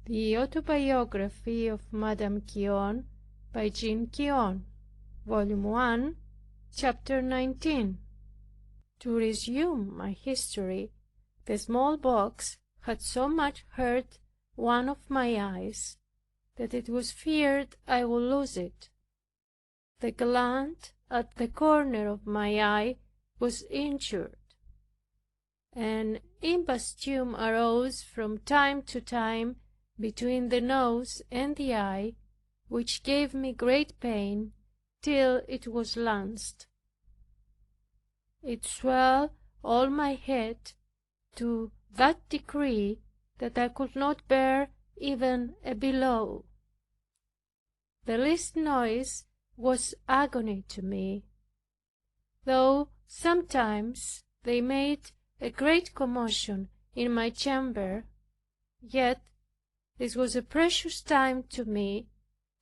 The Autobiography of Madame Guyon by Jeanne Guyon, Volume 1, Chapter 19. To resume my history, the smallpox had so much hurt one of my eyes that it was feared I would lose it. The gland at the corner of my eye was injured. An imposthume arose from time to time between the nose and the eye, which gave me great pain till it was lanced. It swelled all my head to that degree that I could not bear even a billow. The least noise was agony to me. Though sometimes they made a great commotion in my chamber, yet this was a precious time to me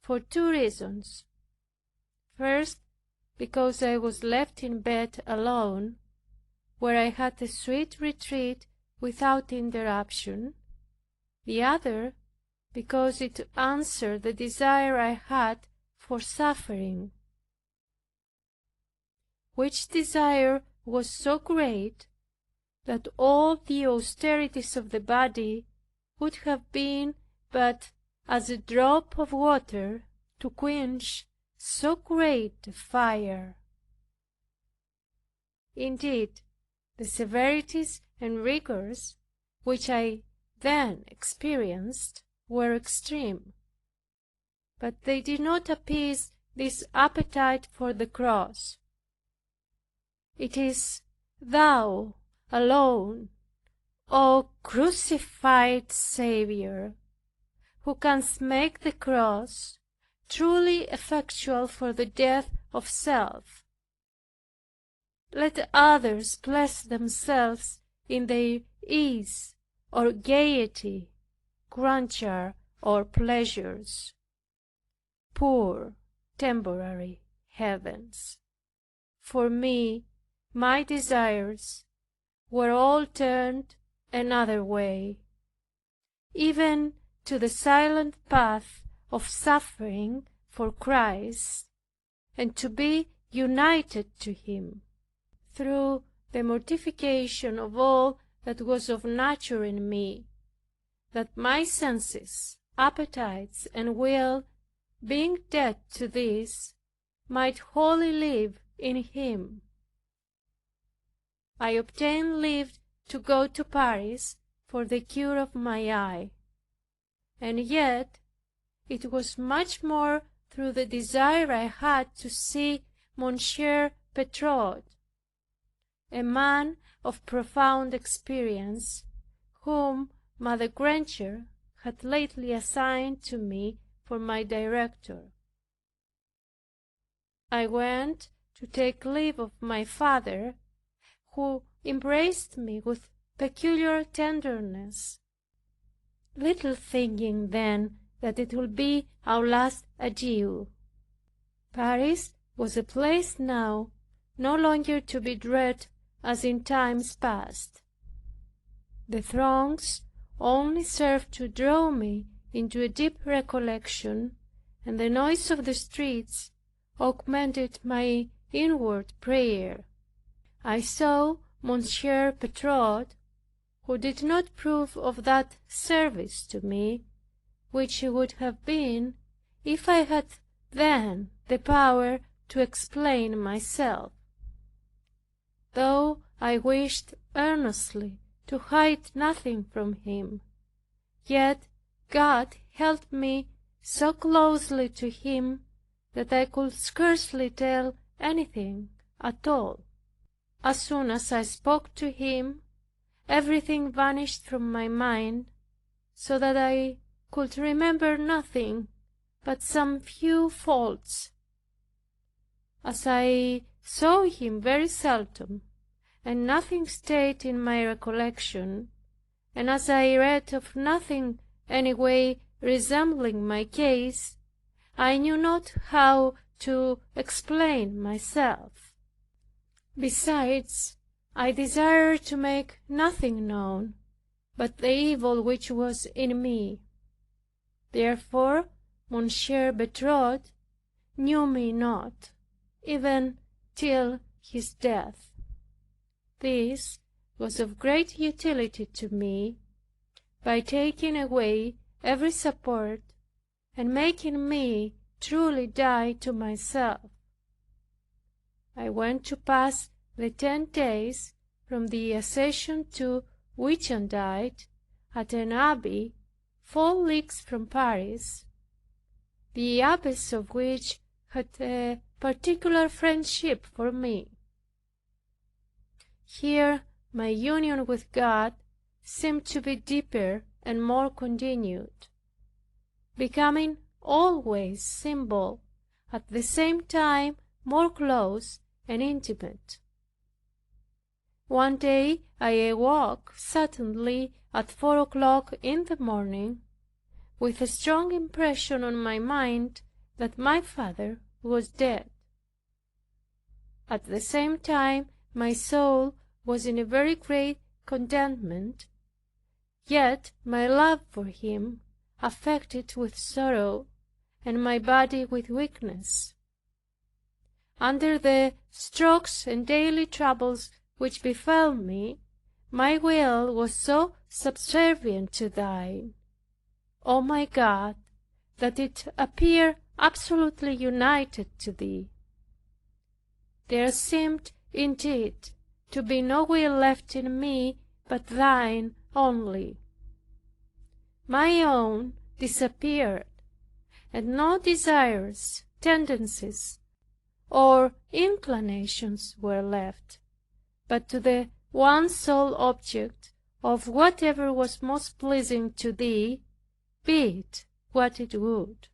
for two reasons. First, because I was left in bed alone, where I had a sweet retreat without interruption. The other, because it answered the desire I had for suffering, which desire was so great that all the austerities of the body would have been but as a drop of water to quench so great a fire. Indeed, the severities and rigors which I then experienced were extreme, but they did not appease this appetite for the cross. It is Thou alone, O crucified Saviour, who canst make the cross truly effectual for the death of self. Let others bless themselves in their ease or gaiety, grandeur or pleasures. Poor temporary heavens! For me, my desires were all turned another way, even to the silent path of suffering for Christ, and to be united to Him through the mortification of all that was of nature in me, that my senses, appetites, and will, being dead to this, might wholly live in Him. I obtained leave to go to Paris for the cure of my eye, and yet it was much more through the desire I had to see Monsieur Berthold, a man of profound experience, whom Mother Granger had lately assigned to me for my director. I went to take leave of my father, who embraced me with peculiar tenderness, little thinking then that it would be our last adieu. Paris was a place now no longer to be dreaded as in times past. The throngs only served to draw me into a deep recollection, and the noise of the streets augmented my inward prayer. I saw Monsieur Berthold, who did not prove of that service to me which it would have been if I had then the power to explain myself. Though I wished earnestly to hide nothing from him, yet God held me so closely to Him that I could scarcely tell anything at all. As soon as I spoke to him, everything vanished from my mind, so that I could remember nothing but some few faults. As I saw him very seldom, and nothing stayed in my recollection, and as I read of nothing any way resembling my case, I knew not how to explain myself. Besides, I desired to make nothing known but the evil which was in me. Therefore Monsieur Berthaud knew me not, even till his death. This was of great utility to me, by taking away every support, and making me truly die to myself. I went to pass the 10 days from the Ascension to Whitsuntide at an abbey 4 leagues from Paris, the abbess of which had a particular friendship for me. Here my union with God seemed to be deeper and more continued, becoming always simple, at the same time more close and intimate. One day I awoke suddenly at 4 o'clock in the morning, with a strong impression on my mind that my father was dead. At the same time my soul was in a very great contentment, yet my love for him affected with sorrow, and my body with weakness. Under the strokes and daily troubles which befell me, my will was so subservient to thine, O my God, that it appeared absolutely united to thee. There seemed indeed to be no will left in me but thine only. My own disappeared, and no desires, tendencies, or inclinations were left, but to the one sole object of whatever was most pleasing to thee, be it what it would.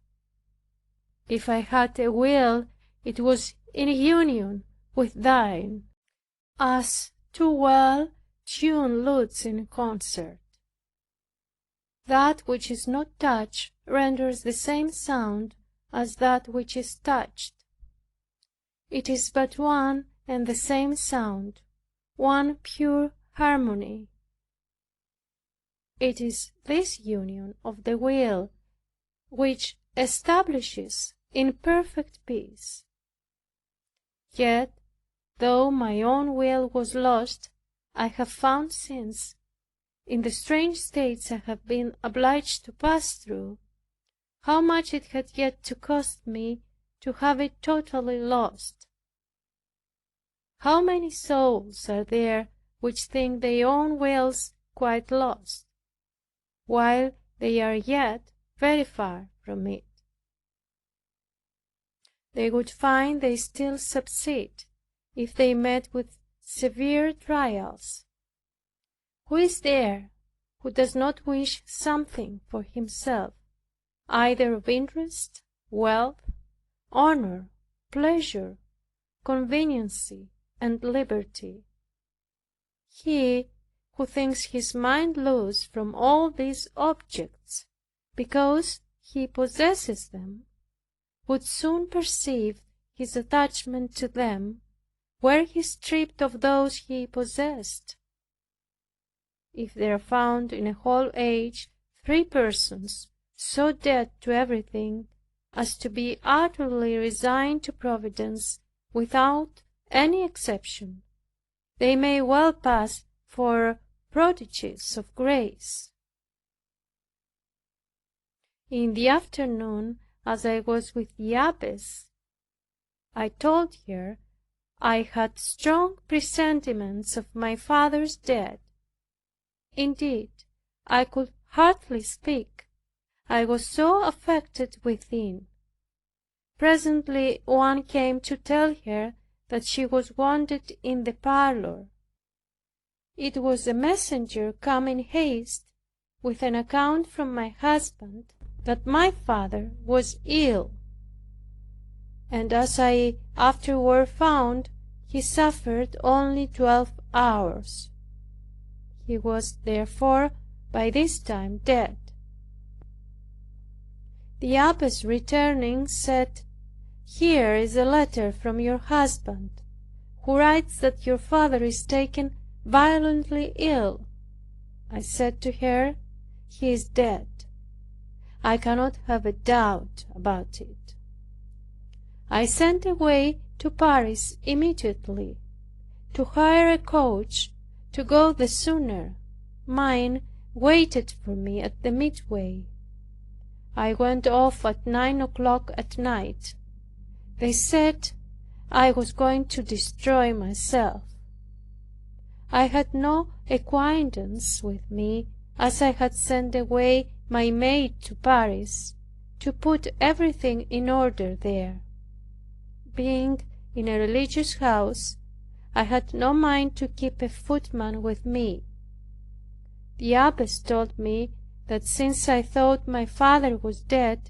If I had a will, it was in union with thine, as two well-tuned lutes in concert. That which is not touched renders the same sound as that which is touched. It is but one and the same sound, one pure harmony. It is this union of the will which establishes in perfect peace. Yet, though my own will was lost, I have found since, in the strange states I have been obliged to pass through, how much it had yet to cost me to have it totally lost. How many souls are there which think their own wills quite lost, while they are yet very far from it? They would find they still subsist, if they met with severe trials. Who is there who does not wish something for himself, either of interest, wealth, honor, pleasure, conveniency, and liberty? He who thinks his mind loose from all these objects, because he possesses them, would soon perceive his attachment to them, were he stripped of those he possessed. If there are found in a whole age 3 persons so dead to everything as to be utterly resigned to Providence without any exception, they may well pass for prodigies of grace. In the afternoon, as I was with the abbess, I told her I had strong presentiments of my father's death. Indeed, I could hardly speak, I was so affected within. Presently one came to tell her that she was wanted in the parlor. It was a messenger come in haste, with an account from my husband that my father was ill, and as I afterward found, he suffered only 12 hours. He was therefore by this time dead. The abbess returning said, "Here is a letter from your husband, who writes that your father is taken violently ill." I said to her, "He is dead. I cannot have a doubt about it. I sent away to Paris immediately, to hire a coach to go the sooner. Mine waited for me at the midway. I went off at 9 o'clock at night. They said I was going to destroy myself. I had no acquaintance with me, as I had sent away my maid to Paris to put everything in order there. Being in a religious house, I had no mind to keep a footman with me. The abbess told me that since I thought my father was dead,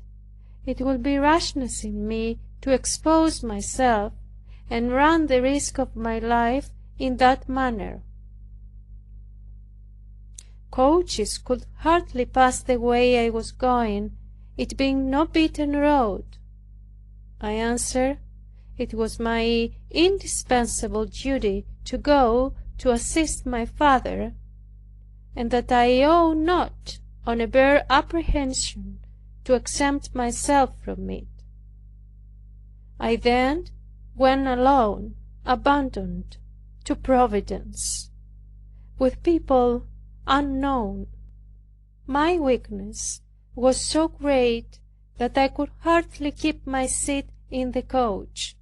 it would be rashness in me to expose myself and run the risk of my life in that manner. Coaches could hardly pass the way I was going, it being no beaten road. I answered, it was my indispensable duty to go to assist my father, and that I ought not, on a bare apprehension, to exempt myself from it. I then went alone, abandoned to Providence, with people unknown. My weakness was so great that I could hardly keep my seat in the coach.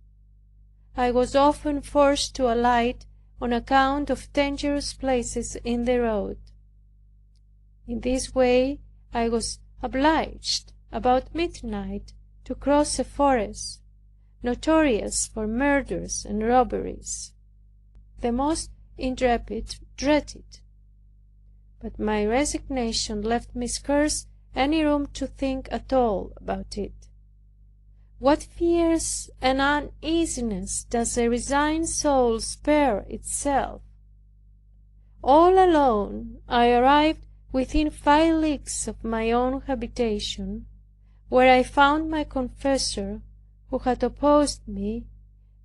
I was often forced to alight on account of dangerous places in the road. In this way I was obliged about midnight to cross a forest notorious for murders and robberies. The most intrepid dreaded, but my resignation left me scarce any room to think at all about it. What fears and uneasiness does a resigned soul spare itself! All alone I arrived within 5 leagues of my own habitation, where I found my confessor, who had opposed me,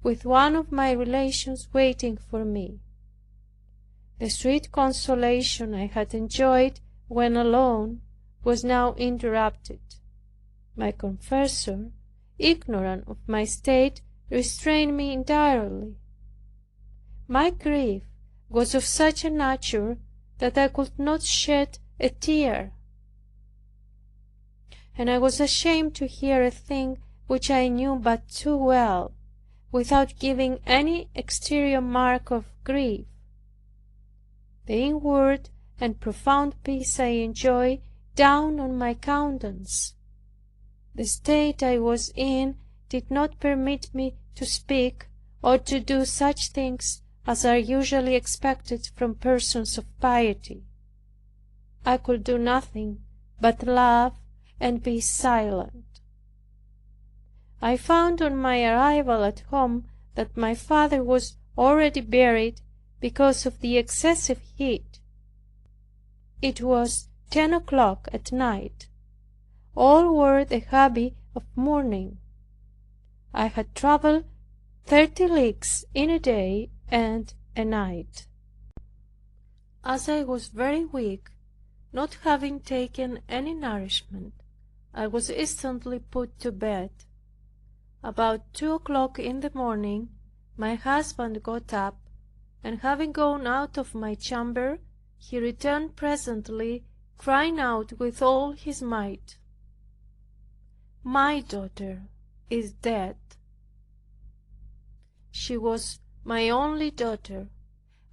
with one of my relations waiting for me. The sweet consolation I had enjoyed when alone was now interrupted. My confessor, ignorant of my state, restrained me entirely. My grief was of such a nature that I could not shed a tear, and I was ashamed to hear a thing which I knew but too well, without giving any exterior mark of grief. The inward and profound peace I enjoyed dawned on my countenance. The state I was in did not permit me to speak or to do such things as are usually expected from persons of piety. I could do nothing but laugh and be silent. I found on my arrival at home that my father was already buried because of the excessive heat. It was 10 o'clock at night. All wore the habit of mourning. I had traveled 30 leagues in a day and a night. As I was very weak, not having taken any nourishment, I was instantly put to bed. About 2 o'clock in the morning, my husband got up, and having gone out of my chamber, he returned presently, crying out with all his might, "My daughter is dead." She was my only daughter,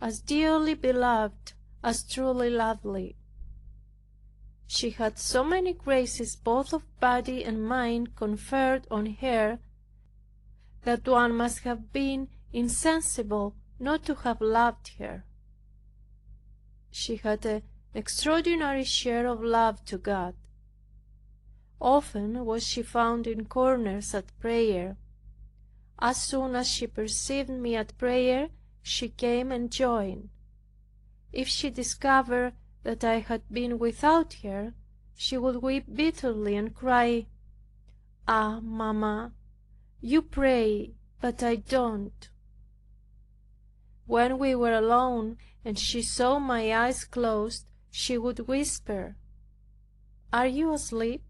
as dearly beloved as truly lovely. She had so many graces both of body and mind conferred on her, that one must have been insensible not to have loved her. She had an extraordinary share of love to God. Often was she found in corners at prayer. As soon as she perceived me at prayer, she came and joined. If she discovered that I had been without her, she would weep bitterly and cry, "Ah, Mamma, you pray, but I don't." When we were alone and she saw my eyes closed, she would whisper, "Are you asleep?"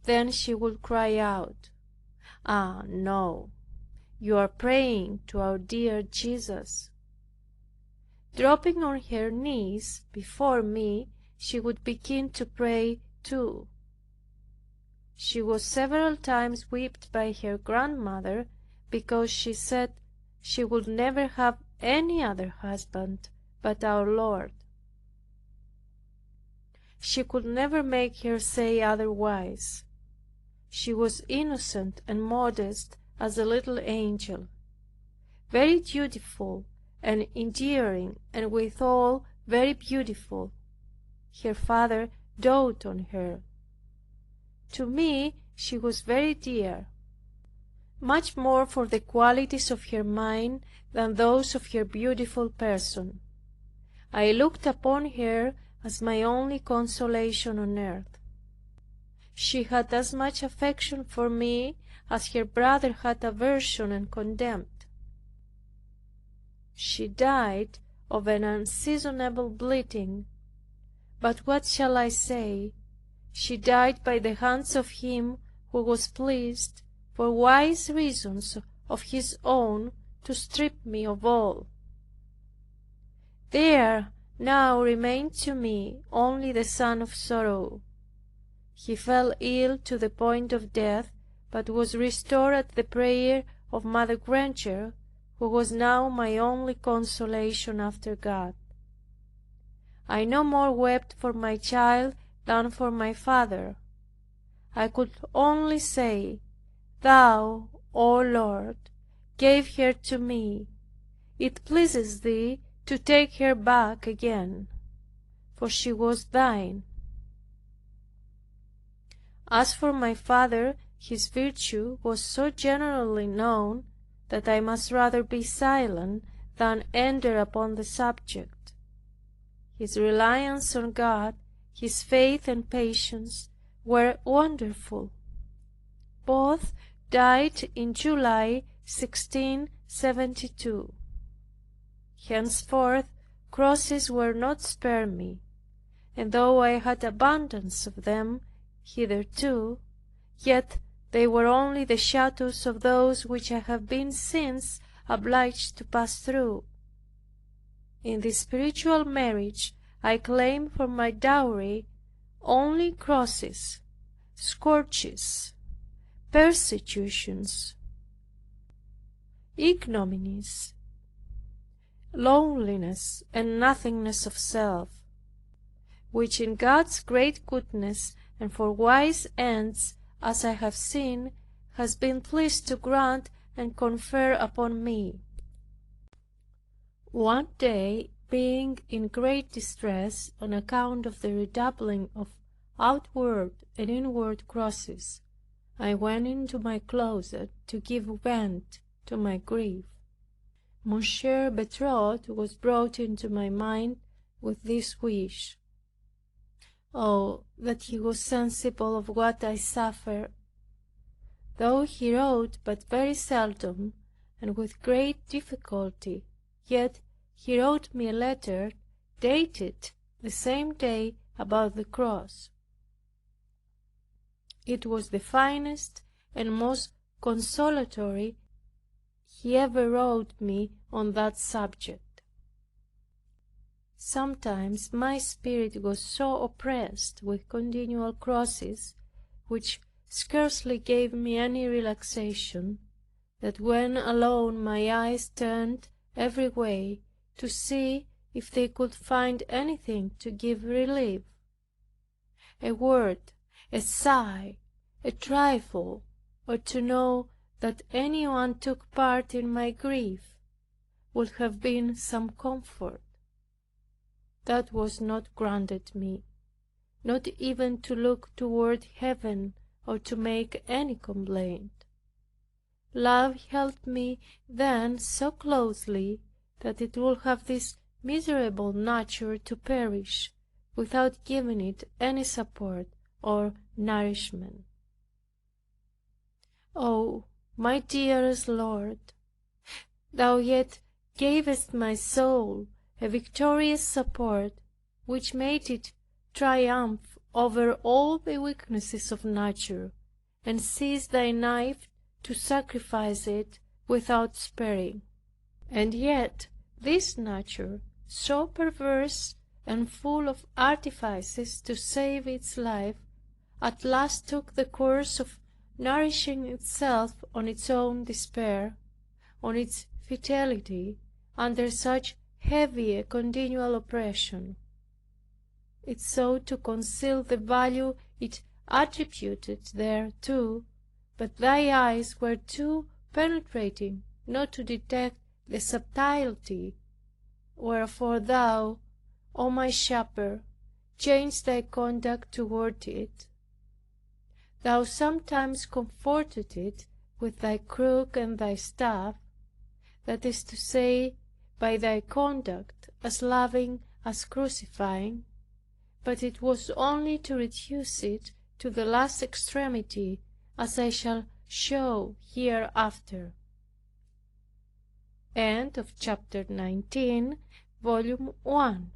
then she would cry out, "Ah, no, you are praying to our dear Jesus." Dropping on her knees before me, she would begin to pray too. She was several times whipped by her grandmother because she said she would never have any other husband but our Lord. She could never make her say otherwise. She was innocent and modest as a little angel, very dutiful and endearing, and withal very beautiful. Her father doted on her. To me she was very dear, much more for the qualities of her mind than those of her beautiful person. I looked upon her as my only consolation on earth. She had as much affection for me as her brother had aversion and contempt. She died of an unseasonable bleeding, but what shall I say? She died by the hands of Him who was pleased, for wise reasons of His own, to strip me of all. There now remained to me only the son of sorrow. He fell ill to the point of death, but was restored at the prayer of Mother Granger, who was now my only consolation after God. I no more wept for my child than for my father. I could only say, "Thou, O Lord, gave her to me. It pleases Thee to take her back again, for she was Thine." As for my father, his virtue was so generally known that I must rather be silent than enter upon the subject. His reliance on God, his faith and patience were wonderful. Both died in July 1672. Henceforth crosses were not spared me, and though I had abundance of them hitherto, yet they were only the shadows of those which I have been since obliged to pass through. In this spiritual marriage I claim for my dowry only crosses, scourges, persecutions, ignominies, loneliness, and nothingness of self, which in God's great goodness and for wise ends, as I have seen, has been pleased to grant and confer upon me. One day, being in great distress on account of the redoubling of outward and inward crosses, I went into my closet to give vent to my grief. Monsieur Bertot was brought into my mind with this wish. Oh, that he was sensible of what I suffer! Though he wrote but very seldom and with great difficulty, yet he wrote me a letter dated the same day about the cross. It was the finest and most consolatory he ever wrote me on that subject. Sometimes my spirit was so oppressed with continual crosses, which scarcely gave me any relaxation, that when alone my eyes turned every way to see if they could find anything to give relief. A word, a sigh, a trifle, or to know that anyone took part in my grief, would have been some comfort. That was not granted me, not even to look toward heaven or to make any complaint. Love held me then so closely that it would have this miserable nature to perish without giving it any support or nourishment. Oh, my dearest Lord, Thou yet gavest my soul a victorious support, which made it triumph over all the weaknesses of nature, and seized thy knife to sacrifice it without sparing. And yet this nature, so perverse and full of artifices to save its life, at last took the course of nourishing itself on its own despair, on its fidelity, under such heavy and continual oppression. It sought to conceal the value it attributed thereto, but thy eyes were too penetrating not to detect the subtlety, wherefore thou, O my shepherd, changed thy conduct toward it. Thou sometimes comforted it with thy crook and thy staff, that is to say, by thy conduct, as loving as crucifying, but it was only to reduce it to the last extremity, as I shall show hereafter. End of chapter 19, volume 1.